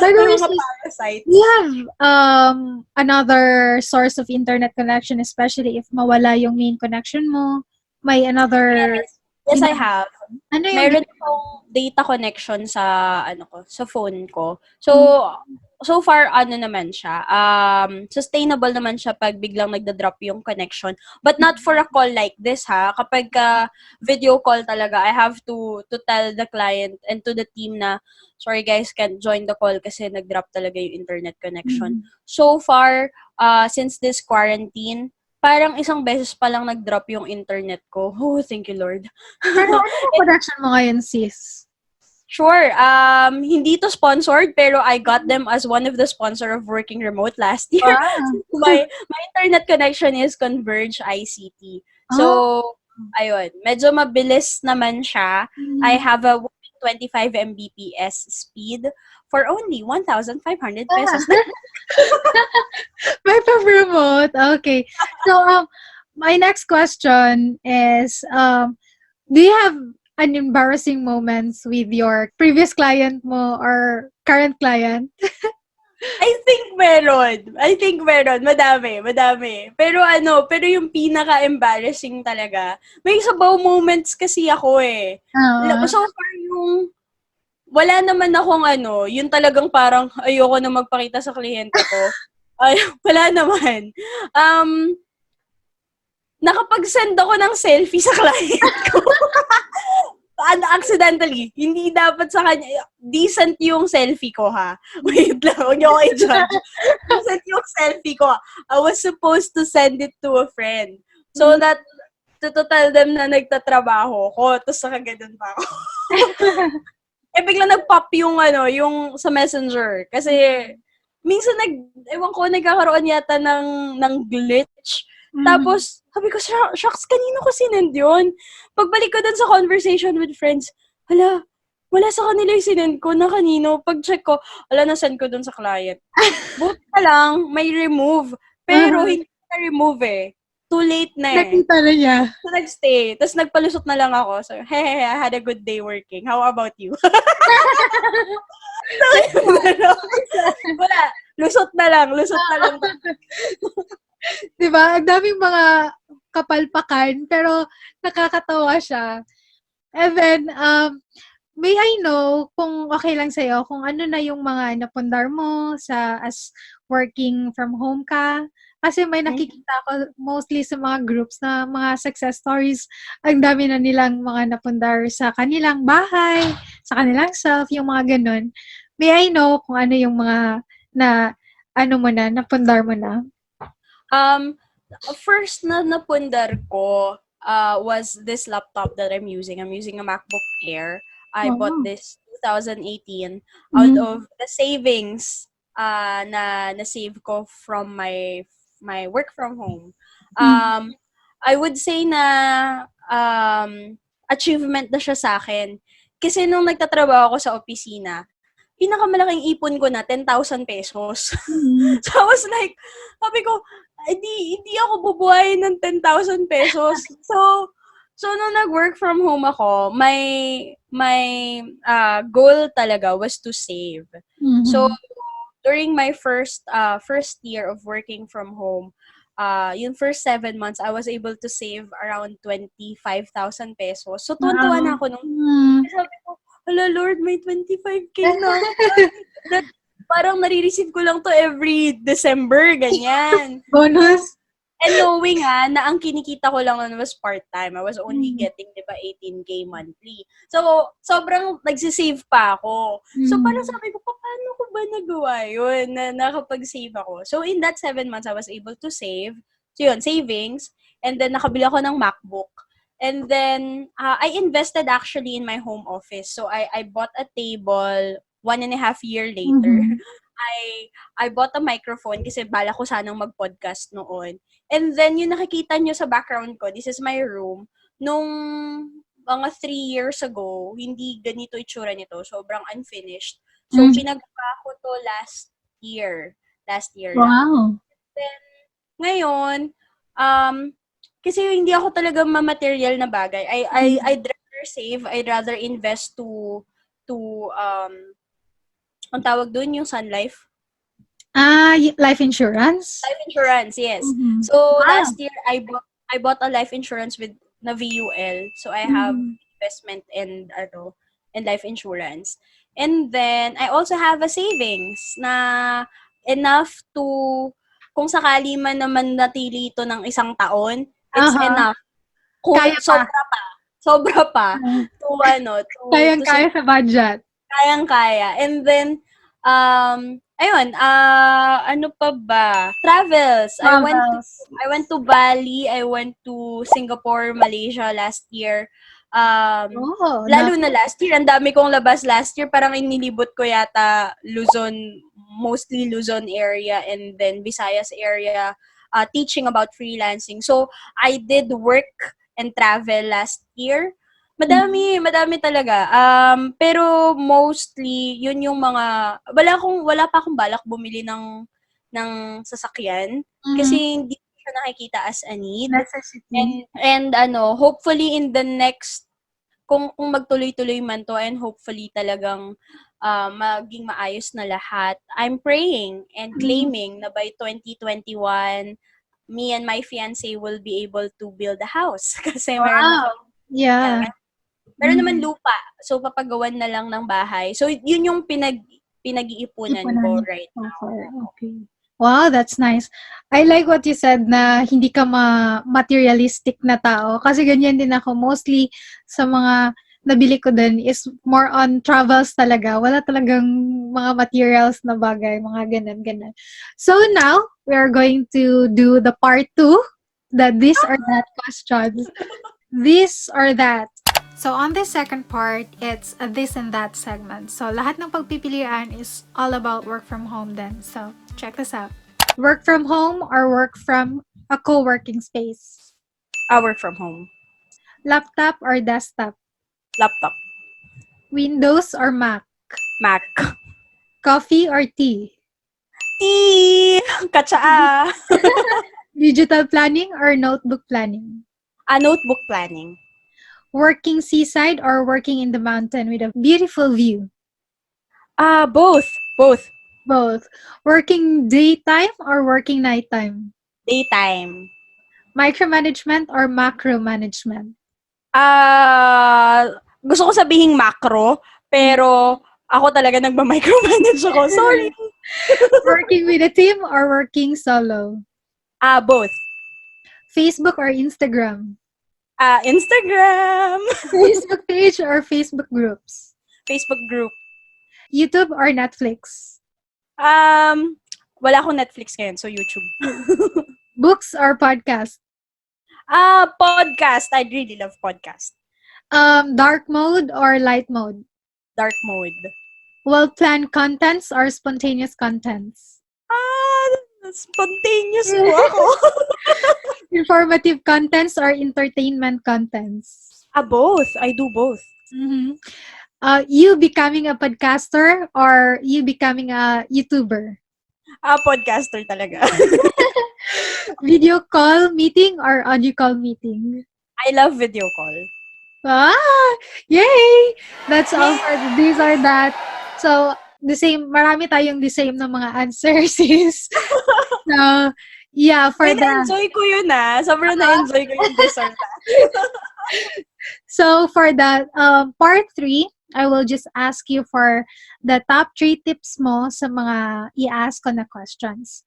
By the way, mga parasites. we have another source of internet connection, especially if mawala yung main connection mo. May another... Yes, I have. Ano yung... Meron akong data connection sa sa phone ko. So far naman siya. Sustainable naman siya pag biglang nagda-drop yung connection. But not for a call like this ha. Kapag video call talaga, I have to tell the client and to the team na, sorry guys, can't join the call kasi nag-drop talaga yung internet connection. So far, since this quarantine, parang isang beses pa lang nag-drop yung internet ko. Oh, thank you, Lord. Pero ano yung connection mo ngayon, sis? Sure. Hindi to sponsored, pero I got them as one of the sponsor of working remote last year. Wow. my internet connection is Converge ICT. So, ayun. Medyo mabilis naman siya. I have a 25 Mbps speed for only 1,500 pesos. May pa-promote. Okay. So, my next question is, do you have an embarrassing moments with your previous client mo or current client? I think meron. Madami. Pero yung pinaka-embarrassing talaga, may sabaw moments kasi ako eh. So far wala naman akong yung talagang parang ayoko na magpakita sa kliyente ko. Wala naman. Nakapag-send ako ng selfie sa client ko. Accidentally. Hindi dapat sa kanya. Decent yung selfie ko, ha? Wait lang. Huwag niyo ako i-judge. Decent yung selfie ko. I was supposed to send it to a friend. So that, to tell them na nagtatrabaho ko. Tapos nakaganon pa ako. Biglang nag-pop yung sa messenger. Kasi, minsan ewan ko, nagkakaroon yata ng glitch Mhm. Tapos, sabi ko, shucks, kanino ko sinend yun? Pagbalik ko dun sa conversation with friends, hala, wala sa kanila yung sinend ko na kanino. Pag-check ko, wala, na-send ko dun sa client. Buti na lang, may remove. Pero, Uh-huh. hindi na remove eh. Too late na eh. Nakita na niya. So, nagstay. Tapos, nagpalusot na lang ako. So, hey, I had a good day working. How about you? Wala. Lusot na lang. Lusot na lang. Diba? Ang daming mga kapalpakan, pero nakakatawa siya. And then, may I know kung okay lang sa'yo, kung ano na yung mga napundar mo as working from home ka? Kasi may nakikita ko mostly sa mga groups na mga success stories, ang dami na nilang mga napundar sa kanilang bahay, sa kanilang self, yung mga ganun. May I know kung ano yung mga napundar mo na? Um, First na napundar ko was this laptop that I'm using. I'm using a MacBook Air. I bought Oh. this 2018 out Mm. of the savings na save ko from my work from home. Mm. I would say na achievement na siya sa akin. Kasi nung nagtatrabaho ako sa opisina, pinakamalaking ipon ko na 10,000 pesos. Mm. So I was like, sabi ko, hindi ako bubuhayin ng 10,000 pesos. So nung nag-work from home ako, my goal talaga was to save. So Mhm. during my first year of working from home, yung first 7 months, I was able to save around 25,000 pesos. So tuwan-tuwa na Wow. ako nung Mm. sabi ko, hala Lord, may 25K na ako. That, parang nare-receive ko lang to every December, ganyan. Bonus? And knowing na ang kinikita ko lang nun was part-time. I was only Mm. getting, di ba, 18K monthly. So, sobrang nagsisave pa ako. So, parang Mm. sabi ko, paano ko ba nagawa yun na nakapag-save ako? So, in that 7 months, I was able to save. So, yun, savings. And then, nakabili ako ng MacBook. And then, I invested actually in my home office. So, I bought a table 1.5 year later. Mhm. I bought a microphone kasi bala ko sanang mag-podcast noon. And then, yung nakikita nyo sa background ko, this is my room. Nung mga 3 years ago, hindi ganito itsura nito. Sobrang unfinished. So, Mm. pinagawa ko to last year. Last year lang. Wow. Then, ngayon, kasi hindi ako talaga ma-material na bagay. I'd rather save, I'd rather invest to ang tawag doon, yung Sun Life. Life insurance? Life insurance, yes. Mhm. So Wow. last year I bought a life insurance with na VUL. So I have Mhm. investment and life insurance. And then I also have a savings na enough to kung sakali man naman natili ito ng 1 taon, it's Uh-huh. enough. Kung Kaya pa. sobra pa to Kayang-kaya sa budget. kayang-kaya. And then, ayun, ano pa ba? Travels. Travels. I went to Bali, I went to Singapore, Malaysia last year. Oh, Lalo na last year, ang dami kong labas last year. Parang inilibot ko yata Luzon, mostly Luzon area and then Visayas area, teaching about freelancing. So, I did work and travel last year. Madami talaga. Pero mostly, yun yung mga, wala pa akong balak bumili ng sasakyan. Kasi Mhm. hindi ko siya nakikita as a need. Necessity. And hopefully in the next, kung magtuloy-tuloy man to and hopefully talagang maging maayos na lahat, I'm praying and Mhm. claiming na by 2021, me and my fiancé will be able to build a house. Kasi meron na Wow. kami, Yeah. meron naman Mhm. lupa. So, papagawan na lang ng bahay. So, yun yung pinag-iipunan ko Ipunan right so now. far. Okay. Wow, that's nice. I like what you said na hindi ka materialistic na tao. Kasi ganyan din ako. Mostly sa mga nabili ko din is more on travels talaga. Wala talagang mga materials na bagay, mga ganun. So now, we are going to do the part 2, the this or that questions. This or that. So, on this second part, it's a this and that segment. So, lahat ng pagpipilian is all about work from home then. So, check this out. Work from home or work from a co-working space? I work from home. Laptop or desktop? Laptop. Windows or Mac? Mac. Coffee or tea? Tea! Katsaa! Digital planning or notebook planning? Notebook planning. Working seaside or working in the mountain with a beautiful view? Both. Both. Both. Working daytime or working nighttime? Daytime. Micromanagement or macro management? Gusto ko sabihing macro, pero ako talaga nagma-micromanage ako. Sorry. Working with a team or working solo? Both. Facebook or Instagram? Instagram. Facebook page or Facebook groups? Facebook group. YouTube or Netflix? Wala akong Netflix ngayon, so YouTube. Books or podcast? Podcast. I really love podcast. Dark mode or light mode? Dark mode. Well-planned contents or spontaneous contents? Spontaneous po ako. Informative contents or entertainment contents? Both. I do both. Mm-hmm. You becoming a podcaster or you becoming a YouTuber? Podcaster talaga. Video call meeting or audio call meeting? I love video call. Yay! That's all for these are that. So, the same, marami tayong the same na mga answers is. So, yeah, for na-enjoy ko yun Sobrang na-enjoy ko yung dessert. So, for that, part 3, I will just ask you for the top 3 tips mo sa mga i-ask ko na questions.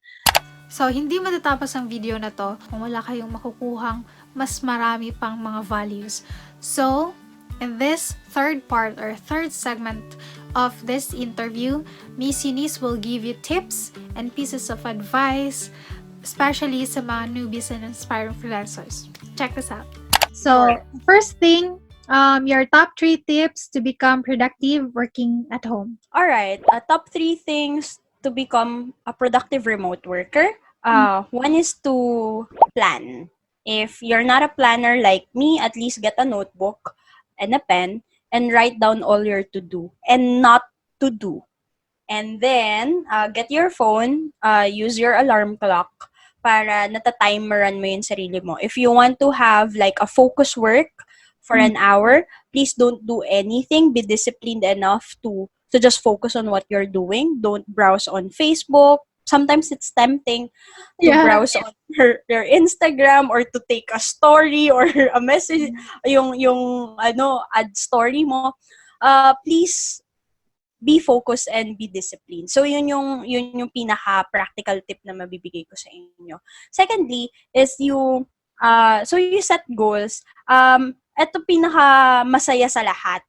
So, hindi matatapos ang video na to kung wala kayong makukuhang mas marami pang mga values. So, in this third part or third segment of this interview, Miss Eunice will give you tips and pieces of advice, especially sa mga newbies and aspiring freelancers. Check this out. So, first thing, your top 3 tips to become productive working at home. All right. Top 3 things to become a productive remote worker. One is to plan. If you're not a planner like me, at least get a notebook and a pen and write down all your to-do and not to do. And then, get your phone, use your alarm clock para natatimeran mo yung sarili mo. If you want to have like a focus work for an hour, please don't do anything. Be disciplined enough to just focus on what you're doing. Don't browse on Facebook. Sometimes it's tempting to browse on your Instagram or to take a story or a message, yung ad story mo. Please be focused and be disciplined. So yun yung pinaka practical tip na mabibigay ko sa inyo. Secondly is you set goals. Ito pinaka masaya sa lahat.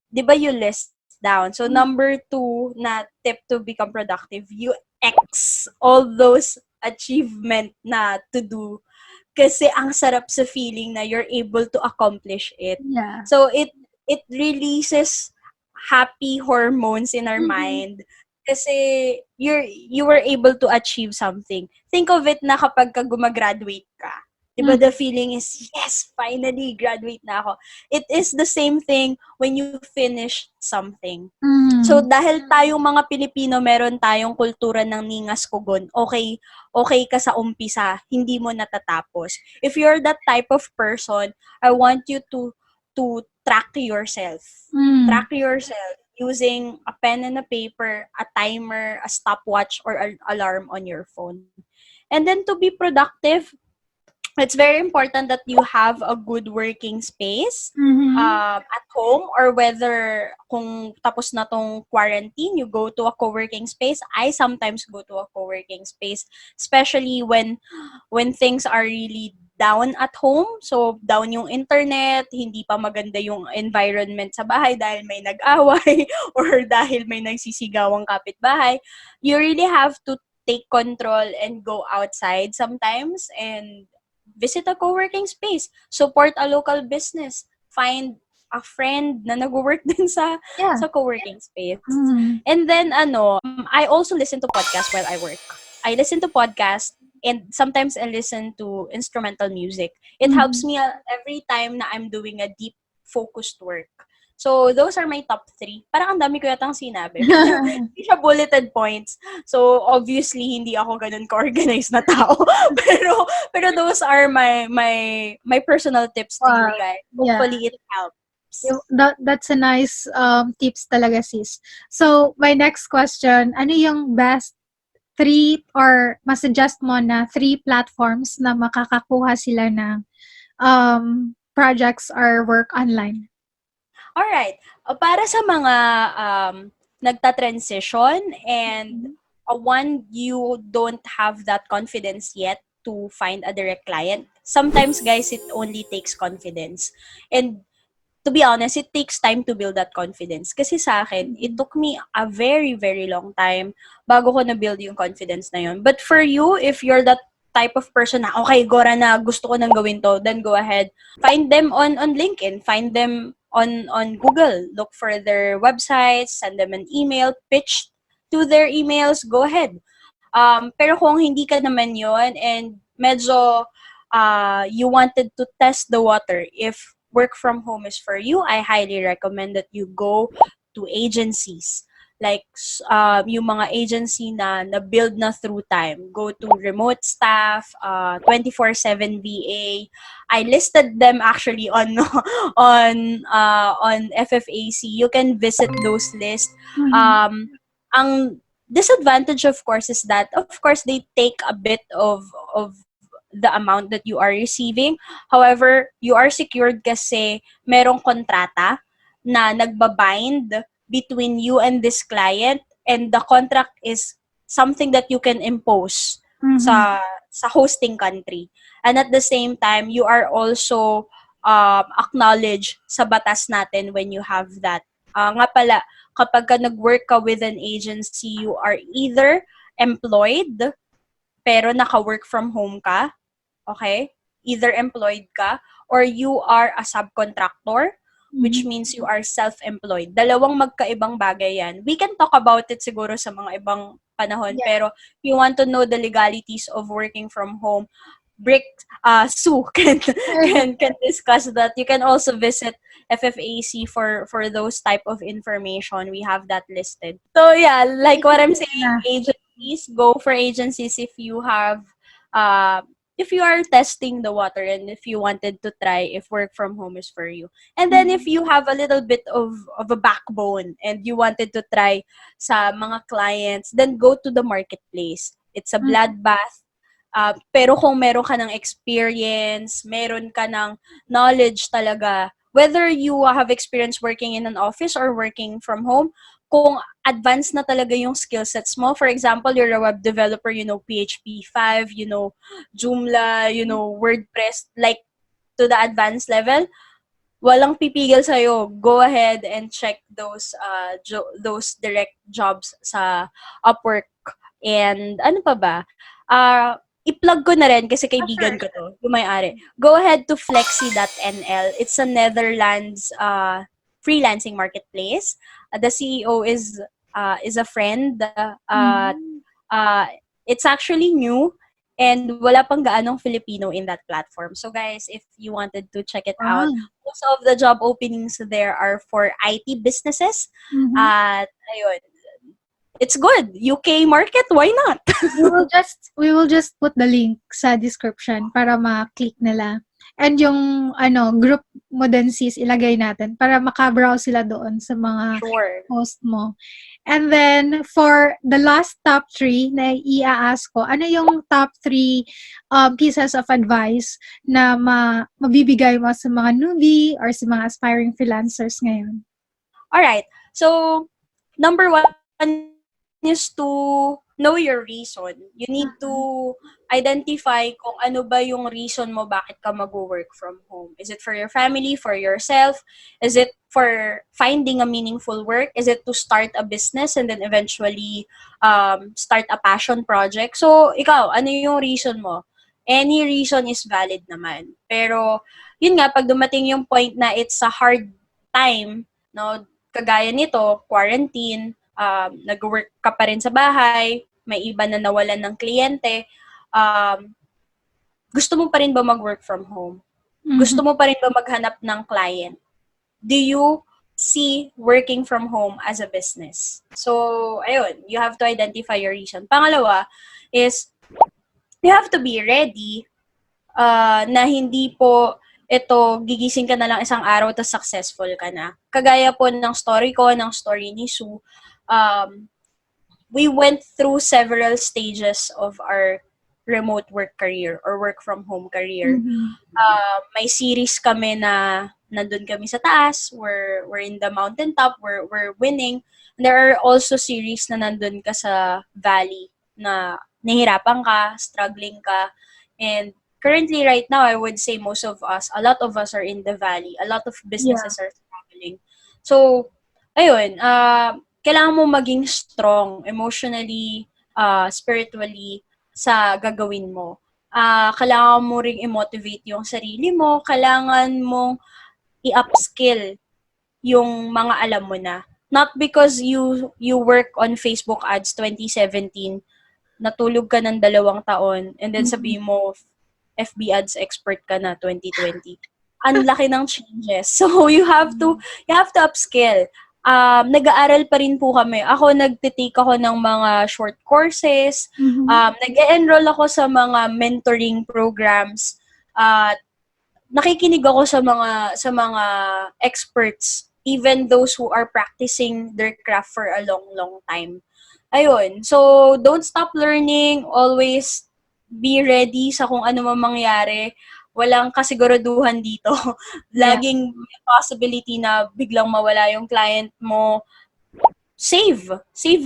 'Di ba you list down. So number 2 na tip to become productive, you X all those achievement na to do kasi ang sarap sa feeling na you're able to accomplish it. Yeah. So it releases happy hormones in our mind kasi you were able to achieve something. Think of it na kapag gumagraduate ka. Diba the feeling is, yes, finally, graduate na ako. It is the same thing when you finish something. So, dahil tayong mga Pilipino, meron tayong kultura ng ningas kugon. Okay ka sa umpisa, hindi mo natatapos. If you're that type of person, I want you to track yourself. Track yourself using a pen and a paper, a timer, a stopwatch, or an alarm on your phone. And then to be productive, it's very important that you have a good working space at home, or whether kung tapos na tong quarantine, you go to a co-working space. I sometimes go to a co-working space, especially when things are really down at home. So, down yung internet, hindi pa maganda yung environment sa bahay dahil may nag-away or dahil may nagsisigawang kapitbahay. You really have to take control and go outside sometimes and visit a co-working space, support a local business, find a friend na nag-work din sa co-working space. And then I also listen to podcasts while I work. I listen to podcasts and sometimes I listen to instrumental music. It helps Mhm. me every time na I'm doing a deep focused work. So, those are my top three. Parang ang dami ko yatang sinabi. Pero, hindi siya bulleted points. So, obviously, hindi ako ganun ka-organized na tao. pero those are my personal tips to you Wow. guys. Yeah. Hopefully, it helps. That's a nice tips talaga, sis. So, my next question, ano yung best three or masuggest mo na three platforms na makakakuha sila ng projects or work online? Alright. Para sa mga nagta-transition and Mhm. one, you don't have that confidence yet to find a direct client. Sometimes, guys, it only takes confidence. And to be honest, it takes time to build that confidence. Kasi sa akin, it Mhm. took me a very, very long time bago ko na-build yung confidence na yun. But for you, if you're that type of person na, okay, Gora na, gusto ko nang gawin to, then go ahead. Find them on LinkedIn. Find them on Google. Look for their websites, send them an email, pitch to their emails, go ahead. Pero kung hindi ka naman yon and medyo you wanted to test the water if work from home is for you, I highly recommend that you go to agencies. Like, yung mga agency na build na through time. Go to remote staff, 24/7 VA. I listed them actually on on FFAC. You can visit those lists. Mhm. Ang disadvantage, of course, is that of course they take a bit of the amount that you are receiving. However, you are secured kasi merong kontrata na nagbabind between you and this client, and the contract is something that you can impose Mhm. sa hosting country. And at the same time, you are also acknowledged sa batas natin when you have that. Nga pala, kapag ka nag-work ka with an agency, you are either employed pero naka-work from home ka, okay? Either employed ka or you are a subcontractor, which Mhm. means you are self-employed. Dalawang magkaibang bagay yan. We can talk about it siguro sa mga ibang panahon, Yeah. pero if you want to know the legalities of working from home, Brick Sue can discuss that. You can also visit FFAC for those type of information. We have that listed. So yeah, like what I'm saying, Na. agencies, go for agencies uh if you are testing the water and if you wanted to try if work from home is for you. And then if Mhm. you have a little bit of a backbone and you wanted to try sa mga clients, then go to the marketplace. It's a Mhm. bloodbath. Pero kung meron ka ng experience, meron ka ng knowledge talaga, whether you have experience working in an office or working from home, kung advanced na talaga yung skill sets mo, for example, you're a web developer, you know PHP 5, you know Joomla, you know WordPress, like to the advanced level, walang pipigil sa'yo. Go ahead and check those direct jobs sa Upwork. And ano pa ba? I-plug ko na rin kasi Ah, sure, kaibigan ko sure. to, yung may-ari. Go ahead to flexi.nl. It's a Netherlands freelancing marketplace. The CEO is a friend. Mhm. Uh, it's actually new and wala pang gaanong Filipino in that platform. So guys, if you wanted to check it out, Wow. most of the job openings there are for IT businesses. Mhm. At ayun, it's good. UK market, why not? We will just put the link sa description para ma-click nila. And yung group mo din sis, ilagay natin para maka-browse sila doon sa mga Sure. post mo. And then for the last top 3 na i-ask ko, ano yung top 3 pieces of advice na mabibigay mo sa mga newbie or sa mga aspiring freelancers ngayon? All right. So, number one is to know your reason. You need to identify kung ano ba yung reason mo bakit ka mag-work from home. Is it for your family, for yourself? Is it for finding a meaningful work? Is it to start a business and then eventually start a passion project? So, ikaw, ano yung reason mo? Any reason is valid naman. Pero, yun nga, pag dumating yung point na it's a hard time, no, kagaya nito, quarantine, nag-work ka pa rin sa bahay, may iba na nawalan ng kliyente, um, gusto mo pa rin ba mag-work from home? Gusto mo pa rin ba maghanap ng client? Do you see working from home as a business? So, ayun, you have to identify your reason. Pangalawa is, you have to be ready na hindi po ito, gigising ka na lang isang araw tapos successful ka na. Kagaya po ng story ko, ng story ni Sue, we went through several stages of our remote work career or work from home career. May series kami na nandun kami sa taas, we're in the mountaintop, we're winning. And there are also series na nandun ka sa valley na nahihirapan ka, struggling ka. And currently right now, I would say most of us, a lot of us are in the valley. A lot of businesses are struggling. So, ayun, kailangan mo maging strong emotionally, spiritually sa gagawin mo. Kailangan mo ring i-motivate yung sarili mo, kailangan mong i-upskill yung mga alam mo na. Not because you work on Facebook ads 2017, natulog ka ng 2 taon, and then sabihin mo, FB ads expert ka na 2020. Ang laki ng changes. So, you have to upskill. Nag-aaral pa rin po kami. Ako, nagtitake ako ng mga short courses. Nag-enroll ako sa mga mentoring programs. Nakikinig ako sa mga experts, even those who are practicing their craft for a long, long time. Ayun. So, don't stop learning. Always be ready sa kung ano man mangyari. Walang kasiguraduhan dito. Laging may possibility na biglang mawala yung client mo. Save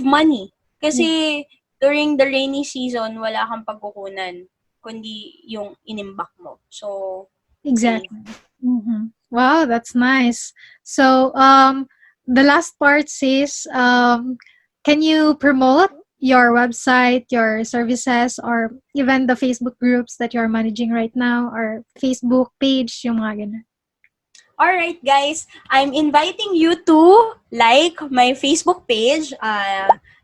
money. Kasi during the rainy season, wala kang pagkukunan, kundi yung inimbak mo. So, exactly. Wow, that's nice. So, the last part says, can you promote your website, your services, or even the Facebook groups that you're managing right now, or Facebook page, yung mga ganun? Alright, guys. I'm inviting you to like my Facebook page,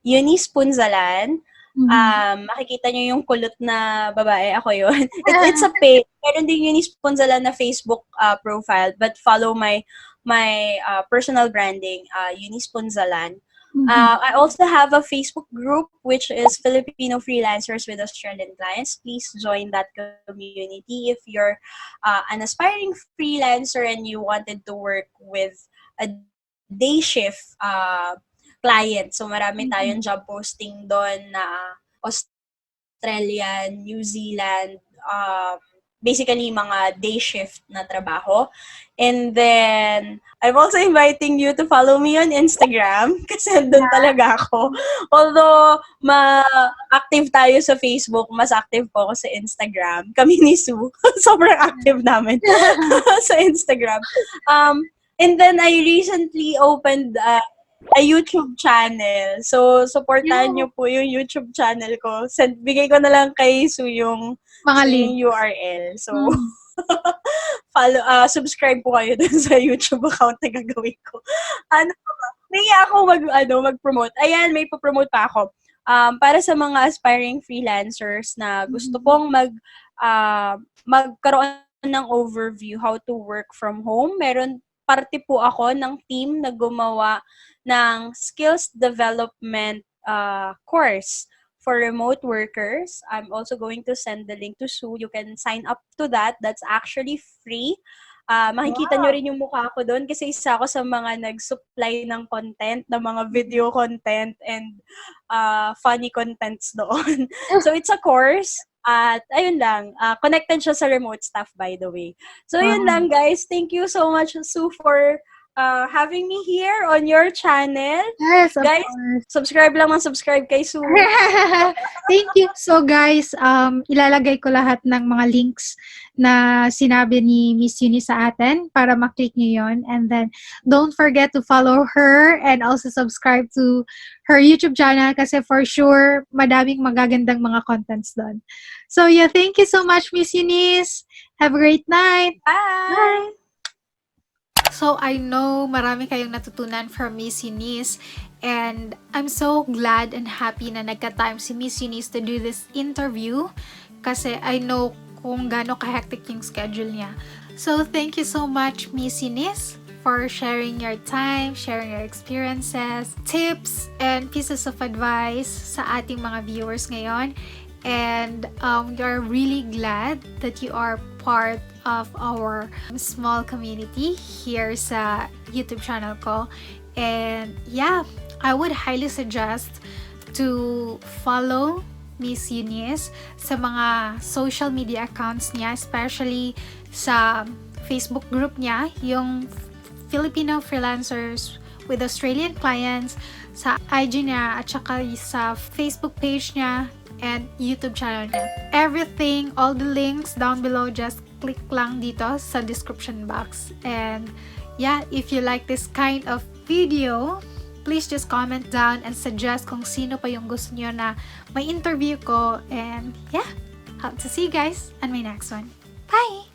Eunice Punzalan. Makikita nyo yung kulot na babae. Ako yun. It's a page. Meron din Eunice Punzalan na Facebook profile, but follow my personal branding, Eunice Punzalan. I also have a Facebook group, which is Filipino Freelancers with Australian clients. Please join that community if you're an aspiring freelancer and you wanted to work with a day shift client. So, marami tayong job posting doon na Australian, New Zealand, basically mga day shift na trabaho. And then, I'm also inviting you to follow me on Instagram kasi doon talaga ako. Although, ma-active tayo sa Facebook, mas active po ako sa Instagram. Kami ni Sue, sobrang active namin sa Instagram. And then, I recently opened a YouTube channel. So, supportahan nyo po yung YouTube channel ko. Bigay ko na lang kay Sue yung mga link. URL. So, follow, subscribe po kayo dun sa YouTube account na gagawin ko. Nahiya ako mag-promote. Ayan, may pa-promote pa ako. Para sa mga aspiring freelancers na gusto pong magkaroon ng overview how to work from home, meron parte po ako ng team na gumawa ng skills development course for remote workers. I'm also going to send the link to Sue. You can sign up to that. That's actually free. Makikita nyo rin yung mukha ko doon kasi isa ako sa mga nag-supply ng content, ng mga video content and funny contents doon. So, it's a course. At ayun lang, connected siya sa remote staff, by the way. So, yun lang, guys. Thank you so much, Sue, for having me here on your channel. Yes, of guys, course. subscribe lang subscribe kay Sue. Thank you. So guys, ilalagay ko lahat ng mga links na sinabi ni Miss Eunice sa atin para maklik nyo yon. And then, don't forget to follow her and also subscribe to her YouTube channel kasi for sure, madaming magagandang mga contents doon. So yeah, thank you so much, Miss Eunice. Have a great night. Bye! So, I know marami kayong natutunan from Miss Eunice and I'm so glad and happy na nagka-time si Miss Eunice to do this interview kasi I know kung gaano ka-hectic yung schedule niya. So, thank you so much, Miss Eunice, for sharing your time, sharing your experiences, tips, and pieces of advice sa ating mga viewers ngayon. And we're really glad that you are part of our small community here sa YouTube channel ko. And yeah, I would highly suggest to follow Miss Eunice sa mga social media accounts niya, especially sa Facebook group niya, yung Filipino Freelancers with Australian clients, sa IG niya at saka sa Facebook page niya and YouTube channel niya. Everything, all the links down below, just click lang dito sa description box. And yeah, if you like this kind of video, please just comment down and suggest kung sino pa yung gusto niyo na may interview ko. And yeah, hope to see you guys on my next one. Bye!